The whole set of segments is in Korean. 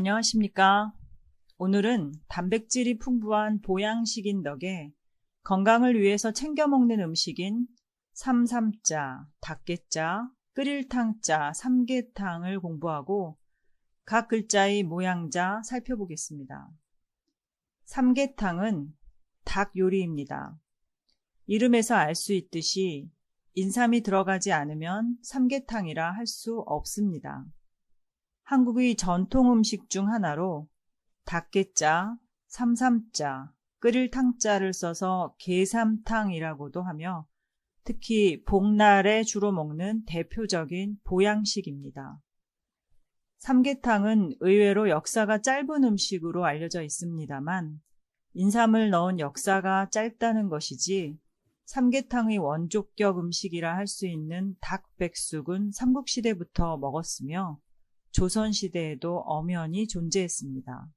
안녕하십니까? 오늘은 단백질이 풍부한 보양식인 덕에 건강을 위해서 챙겨 먹는 음식인 삼삼자, 닭게자, 끓일탕자, 삼계탕을 공부하고 각 글자의 모양자 살펴보겠습니다. 삼계탕은 닭 요리입니다. 이름에서 알 수 있듯이 인삼이 들어가지 않으면 삼계탕이라 할 수 없습니다. 한국의 전통 음식 중 하나로 닭게자, 삼삼자, 끓일탕자를 써서 게삼탕이라고도 하며 특히 복날에 주로 먹는 대표적인 보양식입니다. 삼계탕은 의외로 역사가 짧은 음식으로 알려져 있습니다만 인삼을 넣은 역사가 짧다는 것이지 삼계탕의 원조격 음식이라 할 수 있는 닭백숙은 삼국시대부터 먹었으며 조선시대에도 엄연히 존재했습니다.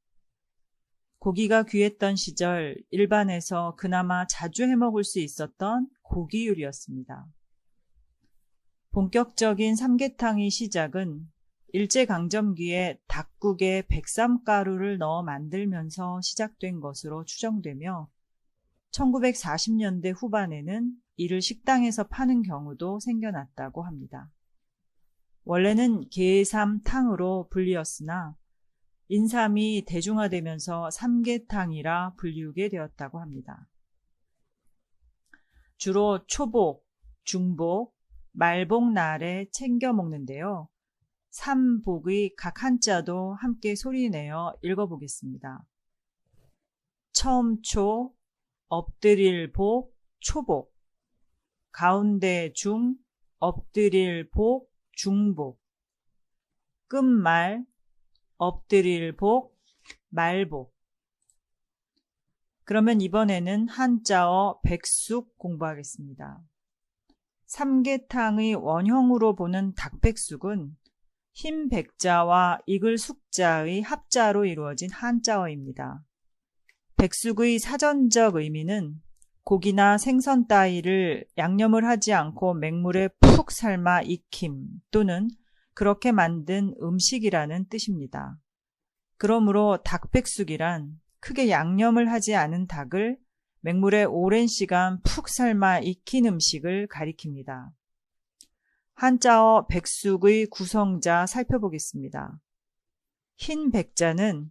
고기가 귀했던 시절 일반에서 그나마 자주 해먹을 수 있었던 고기 요리였습니다. 본격적인 삼계탕의 시작은 일제강점기에 닭국에 백삼가루를 넣어 만들면서 시작된 것으로 추정되며 1940년대 후반에는 이를 식당에서 파는 경우도 생겨났다고 합니다. 원래는 게삼탕으로 불리었으나 인삼이 대중화되면서 삼계탕이라 불리우게 되었다고 합니다. 주로 초복, 중복, 말복날에 챙겨 먹는데요. 삼복의 각 한자도 함께 소리내어 읽어보겠습니다. 처음초, 엎드릴 복, 초복, 가운데 중, 엎드릴 복, 중복, 끝말, 엎드릴 복, 말복. 그러면 이번에는 한자어 백숙 공부하겠습니다. 삼계탕의 원형으로 보는 닭백숙은 흰 백자와 익을 숙자의 합자로 이루어진 한자어입니다. 백숙의 사전적 의미는 고기나 생선 따위를 양념을 하지 않고 맹물에 푹 삶아 익힘 또는 그렇게 만든 음식이라는 뜻입니다. 그러므로 닭백숙이란 크게 양념을 하지 않은 닭을 맹물에 오랜 시간 푹 삶아 익힌 음식을 가리킵니다. 한자어 백숙의 구성자 살펴보겠습니다. 흰 백자는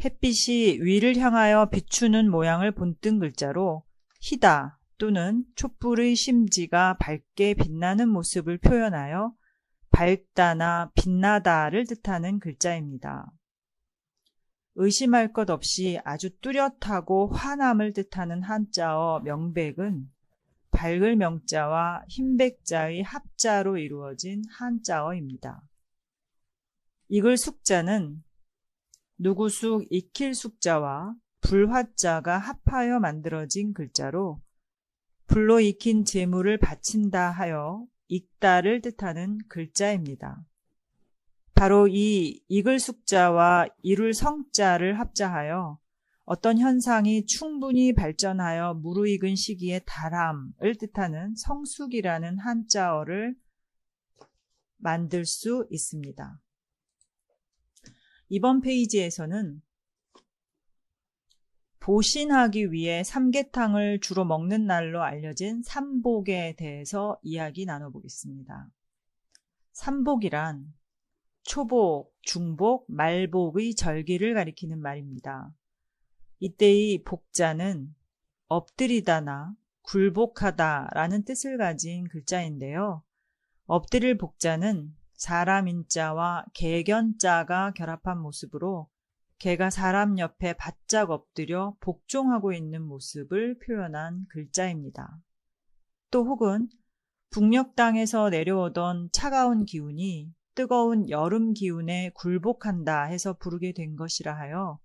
햇빛이 위를 향하여 비추는 모양을 본뜬 글자로 희다 또는 촛불의 심지가 밝게 빛나는 모습을 표현하여 밝다나 빛나다를 뜻하는 글자입니다. 의심할 것 없이 아주 뚜렷하고 환함을 뜻하는 한자어 명백은 밝을 명자와 흰백자의 합자로 이루어진 한자어입니다. 익을 숙자는 누구숙 익힐 숙자와 불화자가 합하여 만들어진 글자로 불로 익힌 재물을 바친다 하여 익다를 뜻하는 글자입니다. 바로 이 익을 숙자와 이룰 성자를 합자하여 어떤 현상이 충분히 발전하여 무르익은 시기의 달함을 뜻하는 성숙이라는 한자어를 만들 수 있습니다. 이번 페이지에서는 보신하기 위해 삼계탕을 주로 먹는 날로 알려진 삼복에 대해서 이야기 나눠보겠습니다. 삼복이란 초복, 중복, 말복의 절기를 가리키는 말입니다. 이때의 복자는 엎드리다나 굴복하다라는 뜻을 가진 글자인데요. 엎드릴 복자는 사람 인자와 개견자가 결합한 모습으로 개가 사람 옆에 바짝 엎드려 복종하고 있는 모습을 표현한 글자입니다. 또 혹은 북녘 땅에서 내려오던 차가운 기운이 뜨거운 여름 기운에 굴복한다 해서 부르게 된 것이라 하여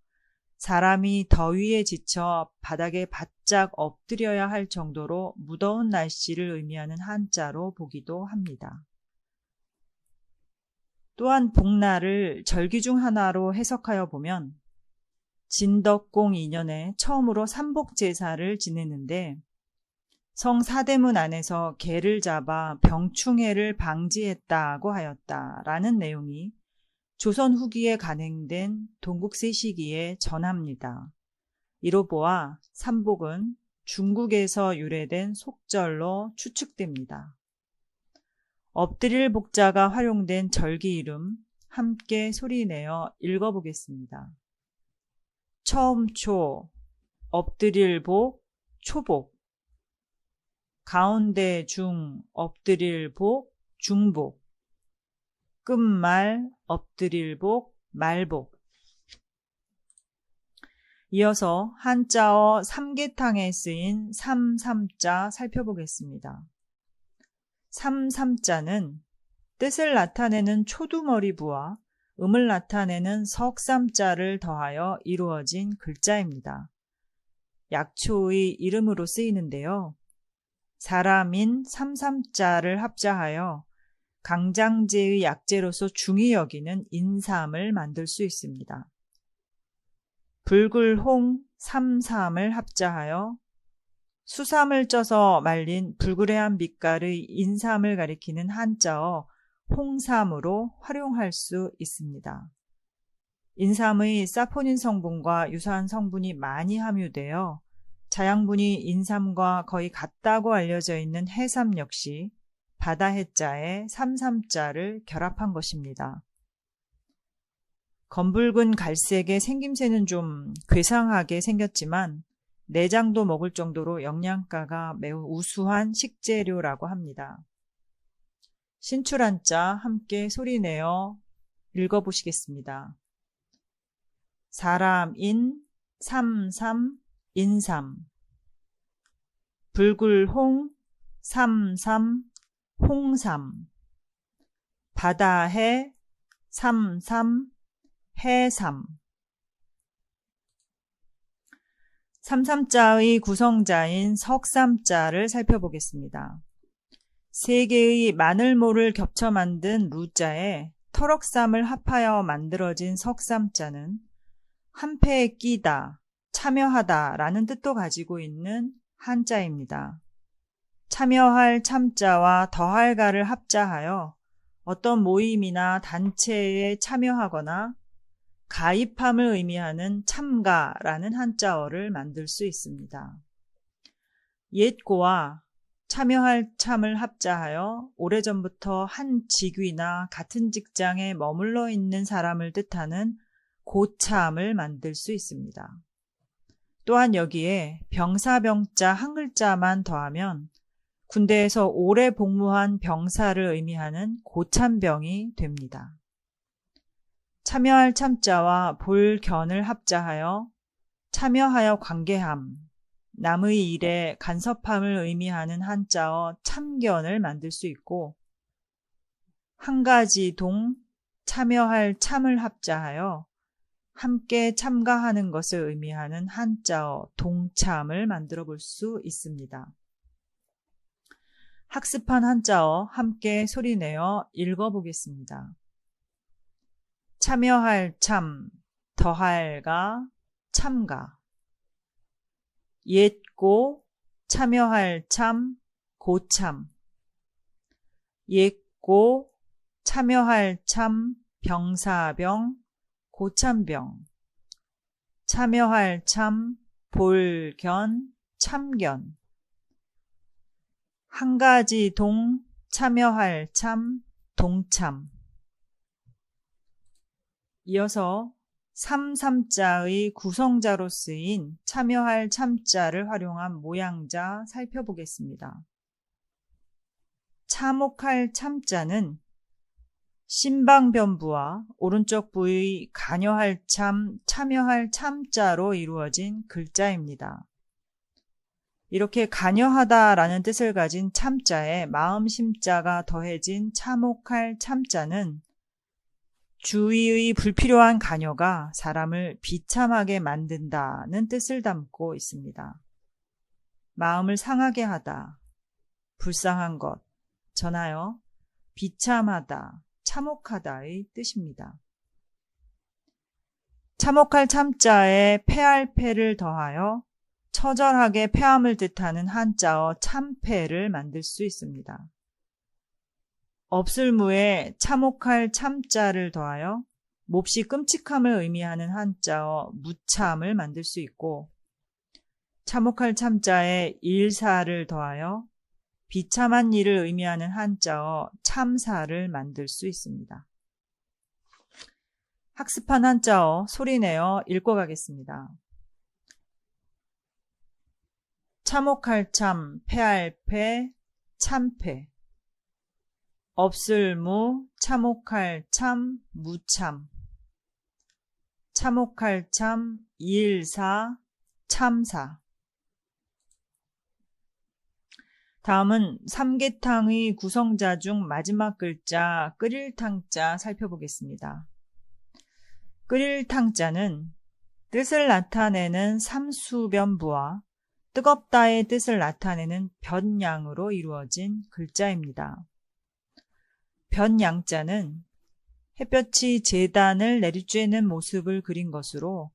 사람이 더위에 지쳐 바닥에 바짝 엎드려야 할 정도로 무더운 날씨를 의미하는 한자로 보기도 합니다. 또한 복날을 절기 중 하나로 해석하여 보면 진덕공 2년에 처음으로 삼복제사를 지내는데 성사대문 안에서 개를 잡아 병충해를 방지했다고 하였다라는 내용이 조선 후기에 간행된 동국세 시기에 전합니다. 이로 보아 삼복은 중국에서 유래된 속절로 추측됩니다. 엎드릴 복자가 활용된 절기 이름 함께 소리내어 읽어보겠습니다. 처음초, 엎드릴 복, 초복. 가운데 중, 엎드릴 복, 중복. 끝말, 엎드릴 복, 말복. 이어서 한자어 삼계탕에 쓰인 삼삼자 살펴보겠습니다. 삼삼자는 뜻을 나타내는 초두머리부와 음을 나타내는 석삼자를 더하여 이루어진 글자입니다. 약초의 이름으로 쓰이는데요. 사람인 삼삼자를 합자하여 강장제의 약재로서 중히 여기는 인삼을 만들 수 있습니다. 불굴홍 삼삼을 합자하여 수삼을 쪄서 말린 불그레한 빛깔의 인삼을 가리키는 한자어 홍삼으로 활용할 수 있습니다. 인삼의 사포닌 성분과 유사한 성분이 많이 함유되어 자양분이 인삼과 거의 같다고 알려져 있는 해삼 역시 바다해자에 삼삼자를 결합한 것입니다. 검붉은 갈색의 생김새는 좀 괴상하게 생겼지만 내장도 먹을 정도로 영양가가 매우 우수한 식재료라고 합니다. 신출한자 함께 소리내어 읽어보시겠습니다. 사람인 삼삼 인삼 불굴홍 삼삼 홍삼 바다해 삼삼 해삼. 삼삼자의 구성자인 석삼자를 살펴보겠습니다. 세 개의 마늘모를 겹쳐 만든 루자에 터럭삼을 합하여 만들어진 석삼자는 한패에 끼다, 참여하다 라는 뜻도 가지고 있는 한자입니다. 참여할 참자와 더할가를 합자하여 어떤 모임이나 단체에 참여하거나 가입함을 의미하는 참가라는 한자어를 만들 수 있습니다. 옛고와 참여할 참을 합자하여 오래전부터 한 직위나 같은 직장에 머물러 있는 사람을 뜻하는 고참을 만들 수 있습니다. 또한 여기에 병사병자 한 글자만 더하면 군대에서 오래 복무한 병사를 의미하는 고참병이 됩니다. 참여할 참자와 볼 견을 합자하여 참여하여 관계함, 남의 일에 간섭함을 의미하는 한자어 참견을 만들 수 있고 한 가지 동, 참여할 참을 합자하여 함께 참가하는 것을 의미하는 한자어 동참을 만들어 볼 수 있습니다. 학습한 한자어 함께 소리내어 읽어보겠습니다. 참여할 참, 더할가, 참가. 옛고, 참여할 참, 고참. 옛고, 참여할 참, 병사병, 고참병. 참여할 참, 볼견, 참견. 한 가지 동, 참여할 참, 동참. 이어서 삼삼자의 구성자로 쓰인 참여할 참자를 활용한 모양자 살펴보겠습니다. 참혹할 참자는 신방변부와 오른쪽 부의 간여할 참, 참여할 참자로 이루어진 글자입니다. 이렇게 간여하다라는 뜻을 가진 참자에 마음심자가 더해진 참혹할 참자는 주의의 불필요한 간여가 사람을 비참하게 만든다는 뜻을 담고 있습니다. 마음을 상하게 하다, 불쌍한 것, 전하여 비참하다, 참혹하다의 뜻입니다. 참혹할 참자에 패할 패를 더하여 처절하게 패함을 뜻하는 한자어 참패를 만들 수 있습니다. 없을무에 참혹할 참자를 더하여 몹시 끔찍함을 의미하는 한자어 무참을 만들 수 있고, 참혹할 참자에 일사를 더하여 비참한 일을 의미하는 한자어 참사를 만들 수 있습니다. 학습한 한자어 소리내어 읽고 가겠습니다. 참혹할 참, 패할 패, 참패. 없을 무, 참혹할 참, 무참. 참혹할 참, 일사, 참사. 다음은 삼계탕의 구성자 중 마지막 글자 끓일탕자 살펴보겠습니다. 끓일탕자는 뜻을 나타내는 삼수변부와 뜨겁다의 뜻을 나타내는 변양으로 이루어진 글자입니다. 변양자는 햇볕이 제단을 내리쬐는 모습을 그린 것으로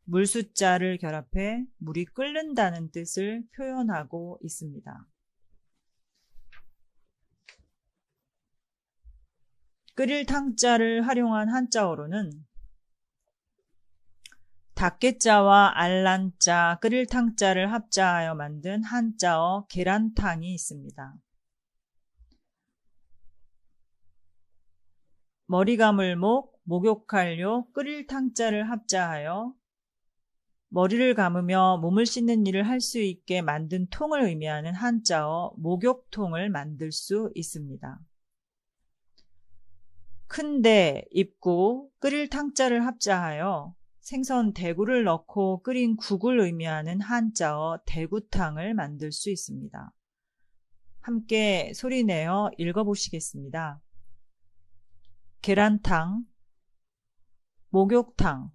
물숫자를 결합해 물이 끓는다는 뜻을 표현하고 있습니다. 끓일 탕자를 활용한 한자어로는 닭게자와 알란자, 끓일 탕자를 합자하여 만든 한자어 계란탕이 있습니다. 머리 감을 목, 목욕할 요, 끓일 탕자를 합자하여 머리를 감으며 몸을 씻는 일을 할 수 있게 만든 통을 의미하는 한자어 목욕통을 만들 수 있습니다. 큰데, 입구, 끓일 탕자를 합자하여 생선 대구를 넣고 끓인 국을 의미하는 한자어 대구탕을 만들 수 있습니다. 함께 소리내어 읽어보시겠습니다. 계란탕, 목욕탕,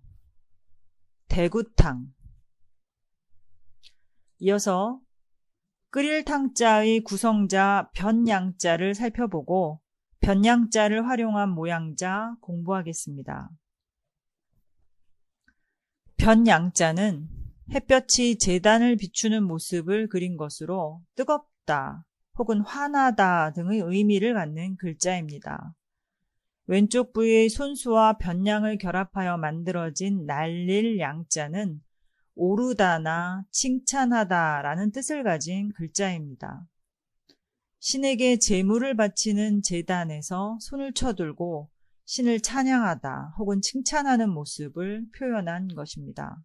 대구탕. 이어서 끓일 탕자의 구성자 변양자를 살펴보고 변양자를 활용한 모양자 공부하겠습니다. 변양자는 햇볕이 제단을 비추는 모습을 그린 것으로 뜨겁다 혹은 화나다 등의 의미를 갖는 글자입니다. 왼쪽 부위의 손수와 변양을 결합하여 만들어진 날릴 양자는 오르다나 칭찬하다라는 뜻을 가진 글자입니다. 신에게 제물을 바치는 제단에서 손을 쳐들고 신을 찬양하다 혹은 칭찬하는 모습을 표현한 것입니다.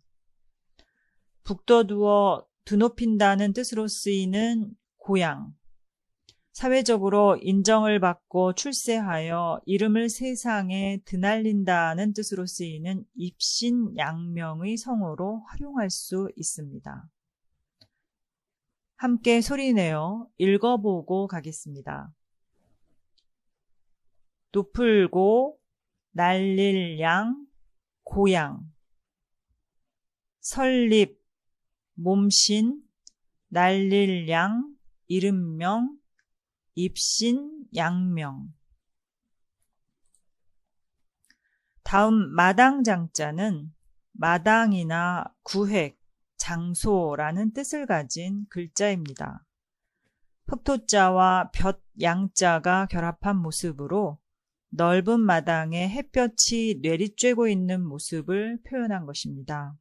북돋우어 드높인다는 뜻으로 쓰이는 고양, 사회적으로 인정을 받고 출세하여 이름을 세상에 드날린다는 뜻으로 쓰이는 입신양명의 성어로 활용할 수 있습니다. 함께 소리내어 읽어보고 가겠습니다. 높을고 날릴 양 고양 설립 몸신 날릴 양 이름명 입신 양명. 다음 마당장자는 마당이나 구획, 장소라는 뜻을 가진 글자입니다. 흑토자와 볕 양자가 결합한 모습으로 넓은 마당에 햇볕이 내리쬐고 있는 모습을 표현한 것입니다.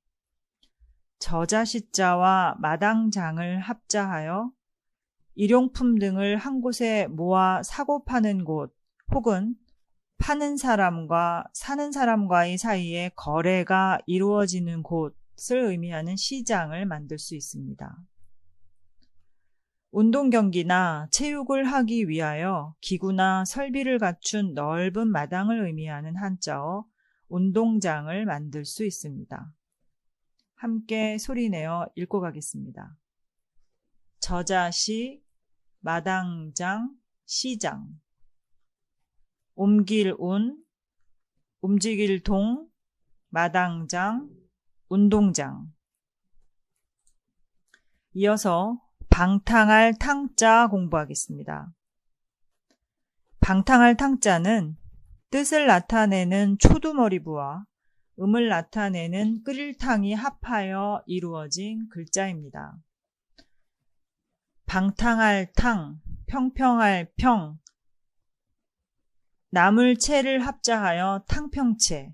저자시자와 마당장을 합자하여 일용품 등을 한 곳에 모아 사고 파는 곳 혹은 파는 사람과 사는 사람과의 사이에 거래가 이루어지는 곳을 의미하는 시장을 만들 수 있습니다. 운동 경기나 체육을 하기 위하여 기구나 설비를 갖춘 넓은 마당을 의미하는 한자어 운동장을 만들 수 있습니다. 함께 소리내어 읽고 가겠습니다. 저자시, 마당장, 시장. 옮길 운, 움직일 동, 마당장, 운동장. 이어서 방탕할 탕자 공부하겠습니다. 방탕할 탕자는 뜻을 나타내는 초두머리부와 음을 나타내는 끓일탕이 합하여 이루어진 글자입니다. 방탕할 탕, 평평할 평, 나물 채를 합자하여 탕평채,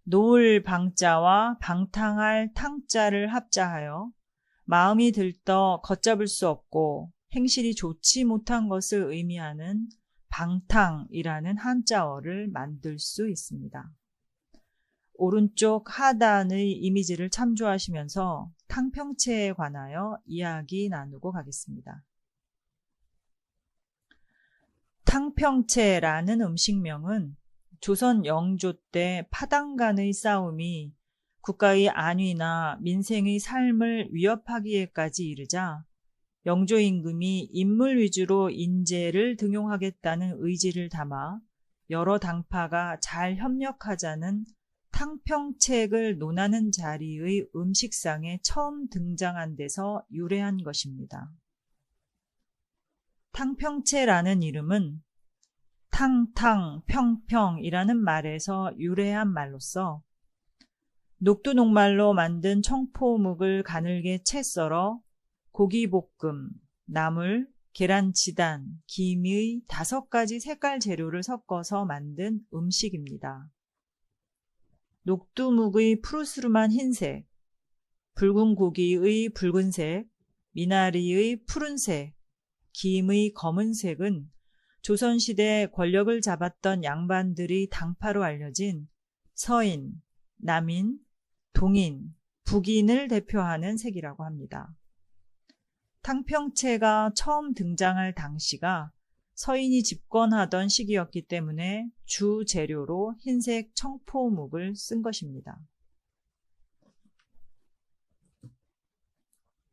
놓을 방자와 방탕할 탕자를 합자하여 마음이 들떠 걷잡을 수 없고 행실이 좋지 못한 것을 의미하는 방탕이라는 한자어를 만들 수 있습니다. 오른쪽 하단의 이미지를 참조하시면서 탕평채에 관하여 이야기 나누고 가겠습니다. 탕평채라는 음식명은 조선 영조 때 파당 간의 싸움이 국가의 안위나 민생의 삶을 위협하기에까지 이르자 영조 임금이 인물 위주로 인재를 등용하겠다는 의지를 담아 여러 당파가 잘 협력하자는 탕평책을 논하는 자리의 음식상에 처음 등장한 데서 유래한 것입니다. 탕평채라는 이름은 탕탕, 평평이라는 말에서 유래한 말로서 녹두녹말로 만든 청포묵을 가늘게 채 썰어 고기볶음, 나물, 계란치단, 김의 5가지 색깔 재료를 섞어서 만든 음식입니다. 녹두묵의 푸르스름한 흰색, 붉은 고기의 붉은색, 미나리의 푸른색, 김의 검은색은 조선시대 권력을 잡았던 양반들이 당파로 알려진 서인, 남인, 동인, 북인을 대표하는 색이라고 합니다. 탕평채가 처음 등장할 당시가 서인이 집권하던 시기였기 때문에 주 재료로 흰색 청포묵을 쓴 것입니다.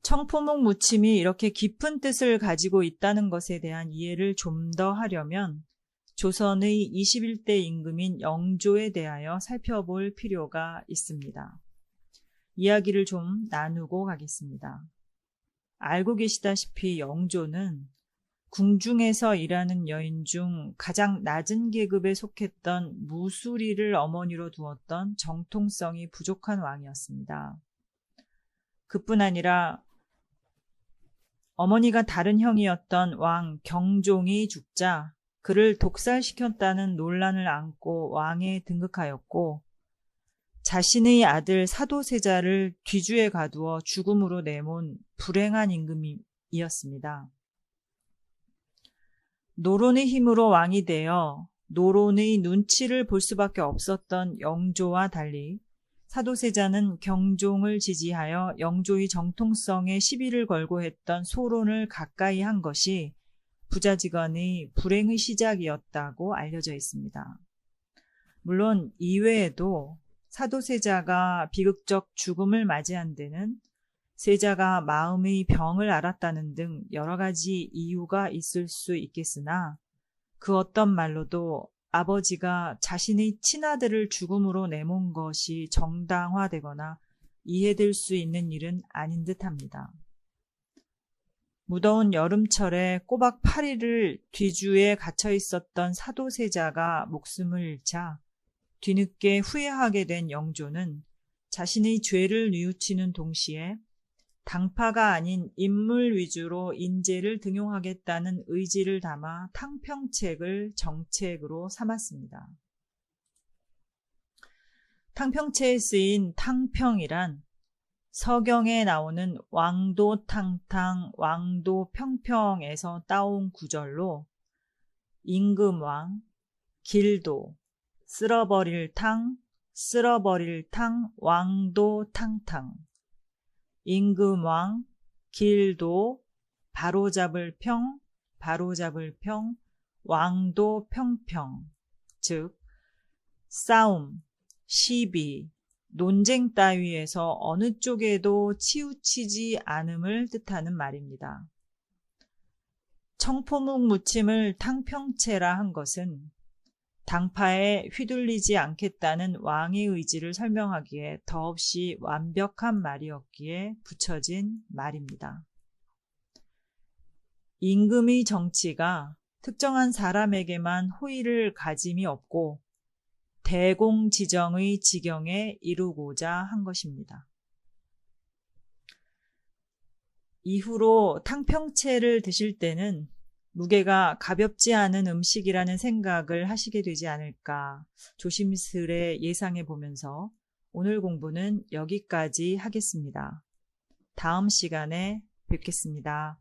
청포묵 무침이 이렇게 깊은 뜻을 가지고 있다는 것에 대한 이해를 좀 더 하려면 조선의 21대 임금인 영조에 대하여 살펴볼 필요가 있습니다. 이야기를 좀 나누고 가겠습니다. 알고 계시다시피 영조는 궁중에서 일하는 여인 중 가장 낮은 계급에 속했던 무수리를 어머니로 두었던 정통성이 부족한 왕이었습니다. 그뿐 아니라 어머니가 다른 형이었던 왕 경종이 죽자 그를 독살시켰다는 논란을 안고 왕에 등극하였고 자신의 아들 사도세자를 뒤주에 가두어 죽음으로 내몬 불행한 임금이었습니다. 노론의 힘으로 왕이 되어 노론의 눈치를 볼 수밖에 없었던 영조와 달리 사도세자는 경종을 지지하여 영조의 정통성에 시비를 걸고 했던 소론을 가까이 한 것이 부자지간의 불행의 시작이었다고 알려져 있습니다. 물론 이외에도 사도세자가 비극적 죽음을 맞이한 데는 세자가 마음의 병을 앓았다는 등 여러 가지 이유가 있을 수 있겠으나 그 어떤 말로도 아버지가 자신의 친아들을 죽음으로 내몬 것이 정당화되거나 이해될 수 있는 일은 아닌 듯합니다. 무더운 여름철에 꼬박 8일을 뒤주에 갇혀 있었던 사도세자가 목숨을 잃자 뒤늦게 후회하게 된 영조는 자신의 죄를 뉘우치는 동시에 당파가 아닌 인물 위주로 인재를 등용하겠다는 의지를 담아 탕평책을 정책으로 삼았습니다. 탕평체에 쓰인 탕평이란 서경에 나오는 왕도탕탕, 왕도평평에서 따온 구절로 임금왕, 길도, 쓸어버릴 탕, 왕도탕탕, 임금왕, 길도, 바로잡을 평, 왕도평평, 즉 싸움, 시비, 논쟁 따위에서 어느 쪽에도 치우치지 않음을 뜻하는 말입니다. 청포묵 무침을 탕평채라 한 것은 당파에 휘둘리지 않겠다는 왕의 의지를 설명하기에 더없이 완벽한 말이었기에 붙여진 말입니다. 임금의 정치가 특정한 사람에게만 호의를 가짐이 없고 대공지정의 지경에 이루고자 한 것입니다. 이후로 탕평채를 드실 때는 무게가 가볍지 않은 음식이라는 생각을 하시게 되지 않을까 조심스레 예상해 보면서 오늘 공부는 여기까지 하겠습니다. 다음 시간에 뵙겠습니다.